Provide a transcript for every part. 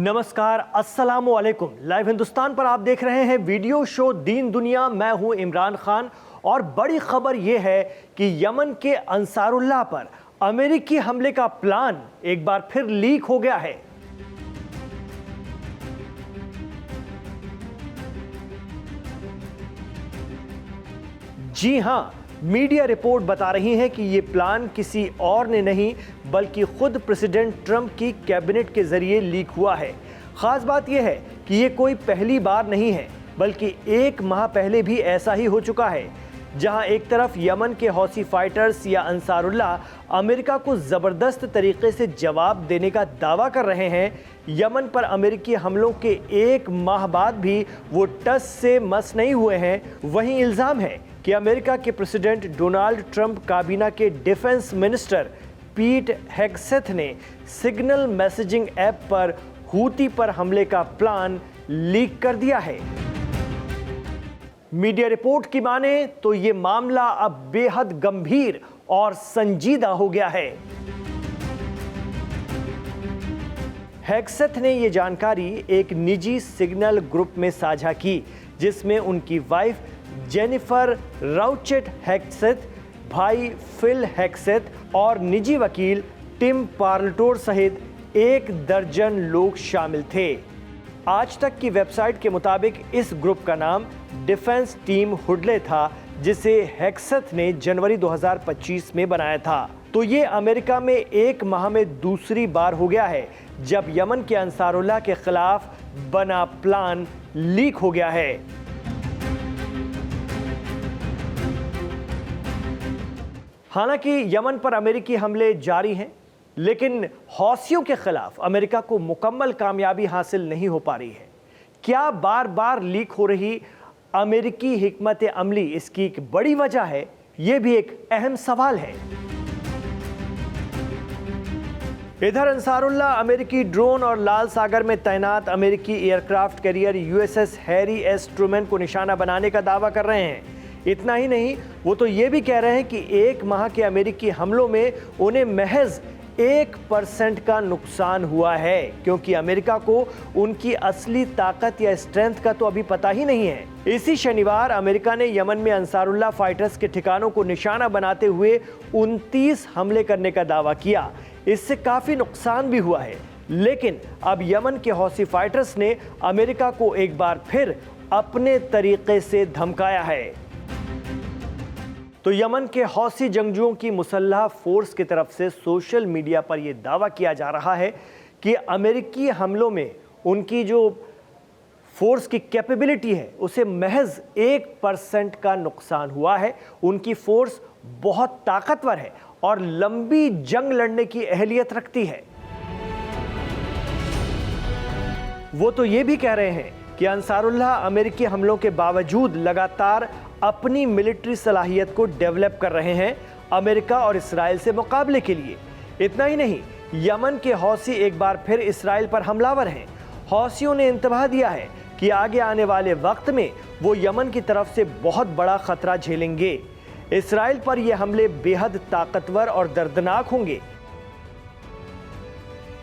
नमस्कार, अस्सलामु अलैकुम। लाइव हिंदुस्तान पर आप देख रहे हैं वीडियो शो दीन दुनिया। मैं हूं इमरान खान और बड़ी खबर यह है कि यमन के अंसारुल्लाह पर अमेरिकी हमले का प्लान एक बार फिर लीक हो गया है। जी हां, मीडिया रिपोर्ट बता रही है कि यह प्लान किसी और ने नहीं बल्कि खुद प्रेसिडेंट ट्रंप की कैबिनेट के जरिए लीक हुआ है। खास बात यह है कि यह कोई पहली बार नहीं है बल्कि एक माह पहले भी ऐसा ही हो चुका है, जहां एक तरफ यमन के हौसी फाइटर्स या अंसारुल्लाह अमेरिका को ज़बरदस्त तरीके से जवाब देने का दावा कर रहे हैं। यमन पर अमेरिकी हमलों के एक माह बाद भी वो टस से मस नहीं हुए हैं। वहीं इल्ज़ाम है कि अमेरिका के प्रेसिडेंट डोनाल्ड ट्रंप काबीना के डिफेंस मिनिस्टर पीट हेगसेथ ने सिग्नल मैसेजिंग ऐप पर हूती पर हमले का प्लान लीक कर दिया है। मीडिया रिपोर्ट की माने तो ये मामला अब बेहद गंभीर और संजीदा हो गया है। हेगसेथ ने ये जानकारी एक निजी सिग्नल ग्रुप में साझा की, जिसमें उनकी वाइफ जेनिफर राउचेट हेगसेथ, भाई फिल हेगसेथ और निजी वकील टिम पार्लटोर सहित 1 दर्जन लोग शामिल थे। आज तक की वेबसाइट के मुताबिक इस ग्रुप का नाम डिफेंस टीम हुडले था, जिसे हेगसेथ ने जनवरी 2025 में बनाया था। तो ये अमेरिका में एक माह में दूसरी बार हो गया है जब यमन के अंसारुल्लाह के खिलाफ बना प्लान लीक हो गया है। हालांकि यमन पर अमेरिकी हमले जारी हैं, लेकिन हौसियों के खिलाफ अमेरिका को मुकम्मल कामयाबी हासिल नहीं हो पा रही है। क्या बार बार लीक हो रही अमेरिकी हिकमत अमली इसकी एक बड़ी वजह है? यह भी एक अहम सवाल है। इधर अंसारुल्लाह अमेरिकी ड्रोन और लाल सागर में तैनात अमेरिकी aircraft carrier USS Harry S Trueman को निशाना बनाने का दावा कर रहे हैं। इतना ही नहीं, वो तो ये भी कह रहे हैं कि एक माह के अमेरिकी हमलों में उन्हें महज 1% का नुकसान हुआ है, क्योंकि अमेरिका को उनकी असली ताकत या स्ट्रेंथ का तो अभी पता ही नहीं है। इसी शनिवार अमेरिका ने यमन में अंसारुल्लाह फाइटर्स के ठिकानों को निशाना बनाते हुए 29 हमले करने का दावा किया। इससे काफी नुकसान भी हुआ है, लेकिन अब यमन के हौसी फाइटर्स ने अमेरिका को एक बार फिर अपने तरीके से धमकाया है। तो यमन के हौसी जंगजुओं की मुसल्लह फोर्स की तरफ से सोशल मीडिया पर यह दावा किया जा रहा है कि अमेरिकी हमलों में उनकी जो फोर्स की कैपेबिलिटी है उसे महज 1% का नुकसान हुआ है। उनकी फोर्स बहुत ताकतवर है और लंबी जंग लड़ने की अहलियत रखती है। वो तो ये भी कह रहे हैं कि अंसारुल्लाह अमेरिकी हमलों के बावजूद लगातार अपनी मिलिट्री सलाहियत को डेवलप कर रहे हैं अमेरिका और इसराइल से मुकाबले के लिए। इतना ही नहीं, यमन के हौसी एक बार फिर इसराइल पर हमलावर हैं। हौसियों ने इंतबाह दिया है कि आगे आने वाले वक्त में वो यमन की तरफ से बहुत बड़ा खतरा झेलेंगे। इसराइल पर ये हमले बेहद ताकतवर और दर्दनाक होंगे।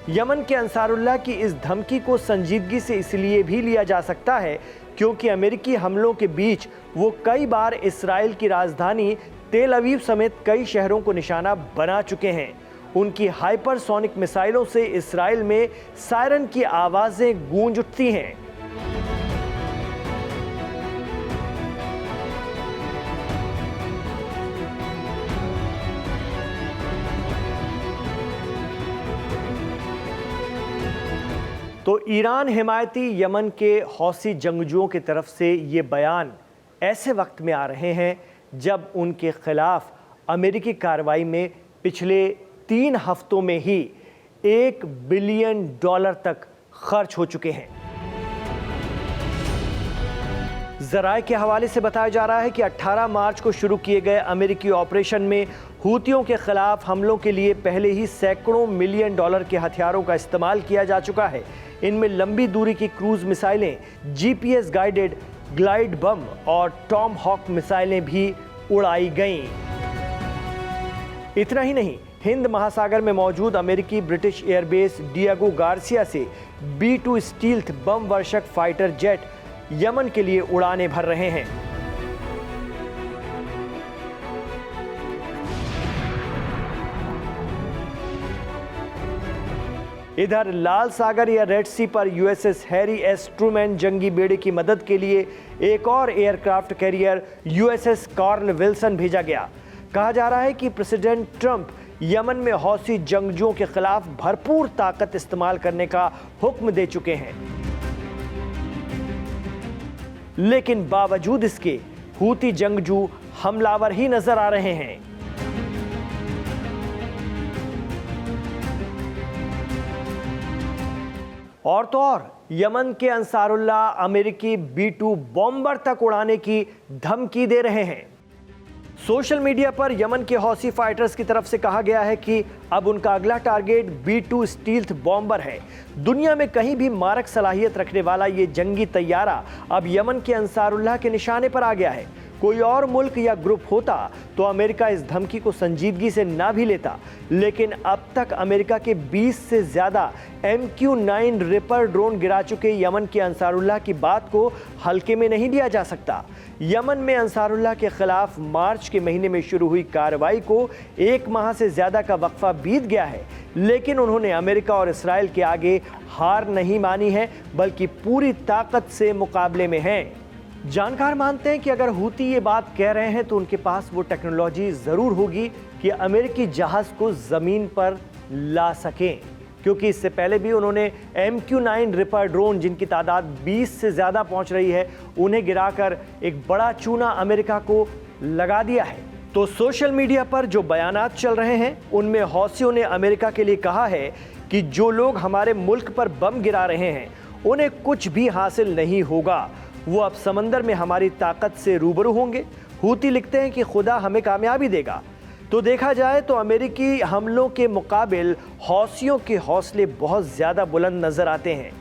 यमन के अंसारुल्लाह की इस धमकी को संजीदगी से इसलिए भी लिया जा सकता है क्योंकि अमेरिकी हमलों के बीच वो कई बार इसराइल की राजधानी तेल अवीव समेत कई शहरों को निशाना बना चुके हैं। उनकी हाइपरसोनिक मिसाइलों से इसराइल में सायरन की आवाजें गूंज उठती हैं। तो ईरान हिमायती यमन के हौसी जंगजुओं की तरफ से ये बयान ऐसे वक्त में आ रहे हैं जब उनके खिलाफ अमेरिकी कार्रवाई में पिछले 3 हफ्तों में ही $1 बिलियन तक खर्च हो चुके हैं। ज़राए के हवाले से बताया जा रहा है कि 18 मार्च को शुरू किए गए अमेरिकी ऑपरेशन में हूतियों के खिलाफ हमलों के लिए पहले ही सैकड़ों मिलियन डॉलर के हथियारों का इस्तेमाल किया जा चुका है। इनमें लंबी दूरी की क्रूज मिसाइलें, जीपीएस गाइडेड ग्लाइड बम और टॉम हॉक मिसाइलें भी उड़ाई गईं। इतना ही नहीं, हिंद महासागर में मौजूद अमेरिकी ब्रिटिश एयरबेस डिएगो गार्सिया से B-2 स्टील्थ बम वर्षक फाइटर जेट यमन के लिए उड़ानें भर रहे हैं। इधर लाल सागर या रेड सी पर USS हैरी एस ट्रूमैन जंगी बेड़े की मदद के लिए एक और aircraft carrier USS Carl Vinson भेजा गया। कहा जा रहा है कि प्रेसिडेंट ट्रंप यमन में हौसी जंगजुओं के खिलाफ भरपूर ताकत इस्तेमाल करने का हुक्म दे चुके हैं, लेकिन बावजूद इसके हूती जंगजू हमलावर ही नजर आ रहे हैं। और तो और यमन के अंसारुल्लाह अमेरिकी B-2 बॉम्बर तक उड़ाने की धमकी दे रहे हैं। सोशल मीडिया पर यमन के हौसी फाइटर्स की तरफ से कहा गया है कि अब उनका अगला टारगेट B-2 स्टील्थ बॉम्बर है। दुनिया में कहीं भी मारक सलाहियत रखने वाला ये जंगी तैयारा अब यमन के अंसारुल्लाह के निशाने पर आ गया है। कोई और मुल्क या ग्रुप होता तो अमेरिका इस धमकी को संजीदगी से ना भी लेता, लेकिन अब तक अमेरिका के 20 से ज़्यादा MQ-9 रिपर ड्रोन गिरा चुके यमन के अंसारुल्लाह की बात को हल्के में नहीं लिया जा सकता। यमन में अंसारुल्लाह के खिलाफ मार्च के महीने में शुरू हुई कार्रवाई को 1 माह से ज़्यादा का वक्फा बीत गया है, लेकिन उन्होंने अमेरिका और इसराइल के आगे हार नहीं मानी है, बल्कि पूरी ताकत से मुकाबले में हैं। जानकार मानते हैं कि अगर हूती ये बात कह रहे हैं तो उनके पास वो टेक्नोलॉजी ज़रूर होगी कि अमेरिकी जहाज़ को ज़मीन पर ला सकें, क्योंकि इससे पहले भी उन्होंने MQ-9 रिपर ड्रोन, जिनकी तादाद 20 से ज़्यादा पहुंच रही है, उन्हें गिराकर एक बड़ा चूना अमेरिका को लगा दिया है। तो सोशल मीडिया पर जो बयानात चल रहे हैं उनमें हौसियों ने अमेरिका के लिए कहा है कि जो लोग हमारे मुल्क पर बम गिरा रहे हैं उन्हें कुछ भी हासिल नहीं होगा, वो अब समंदर में हमारी ताकत से रूबरू होंगे। हूती लिखते हैं कि खुदा हमें कामयाबी देगा। तो देखा जाए तो अमेरिकी हमलों के मुकाबिल हौसियों के हौसले बहुत ज़्यादा बुलंद नज़र आते हैं।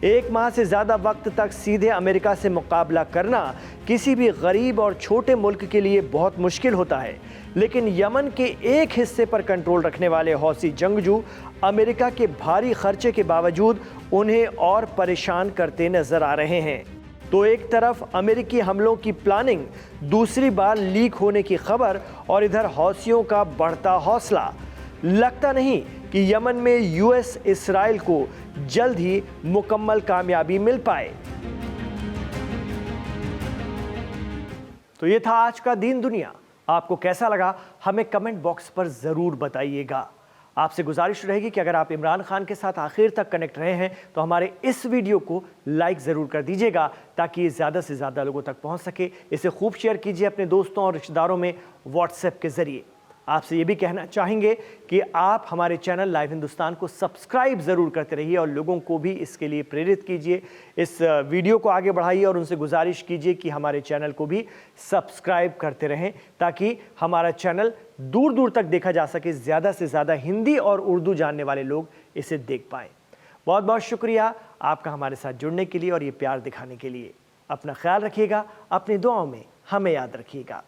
1 माह से ज़्यादा वक्त तक सीधे अमेरिका से मुकाबला करना किसी भी गरीब और छोटे मुल्क के लिए बहुत मुश्किल होता है, लेकिन यमन के एक हिस्से पर कंट्रोल रखने वाले हौसी जंगजू अमेरिका के भारी खर्चे के बावजूद उन्हें और परेशान करते नज़र आ रहे हैं। तो एक तरफ अमेरिकी हमलों की प्लानिंग, दूसरी बार लीक होने की खबर, और इधर हौसियों का बढ़ता हौसला। लगता नहीं कि यमन में US इसराइल को जल्द ही मुकम्मल कामयाबी मिल पाए। तो ये था आज का दीन दुनिया। आपको कैसा लगा हमें कमेंट बॉक्स पर ज़रूर बताइएगा। आपसे गुजारिश रहेगी कि अगर आप इमरान खान के साथ आखिर तक कनेक्ट रहे हैं तो हमारे इस वीडियो को लाइक ज़रूर कर दीजिएगा, ताकि ये ज़्यादा से ज़्यादा लोगों तक पहुंच सके। इसे खूब शेयर कीजिए अपने दोस्तों और रिश्तेदारों में व्हाट्सएप के ज़रिए। आपसे ये भी कहना चाहेंगे कि आप हमारे चैनल लाइव हिंदुस्तान को सब्सक्राइब ज़रूर करते रहिए और लोगों को भी इसके लिए प्रेरित कीजिए। इस वीडियो को आगे बढ़ाइए और उनसे गुजारिश कीजिए कि हमारे चैनल को भी सब्सक्राइब करते रहें, ताकि हमारा चैनल दूर दूर तक देखा जा सके, ज़्यादा से ज़्यादा हिंदी और उर्दू जानने वाले लोग इसे देख पाएँ। बहुत बहुत शुक्रिया आपका हमारे साथ जुड़ने के लिए और ये प्यार दिखाने के लिए। अपना ख्याल रखिएगा, अपनी दुआओं में हमें याद रखिएगा।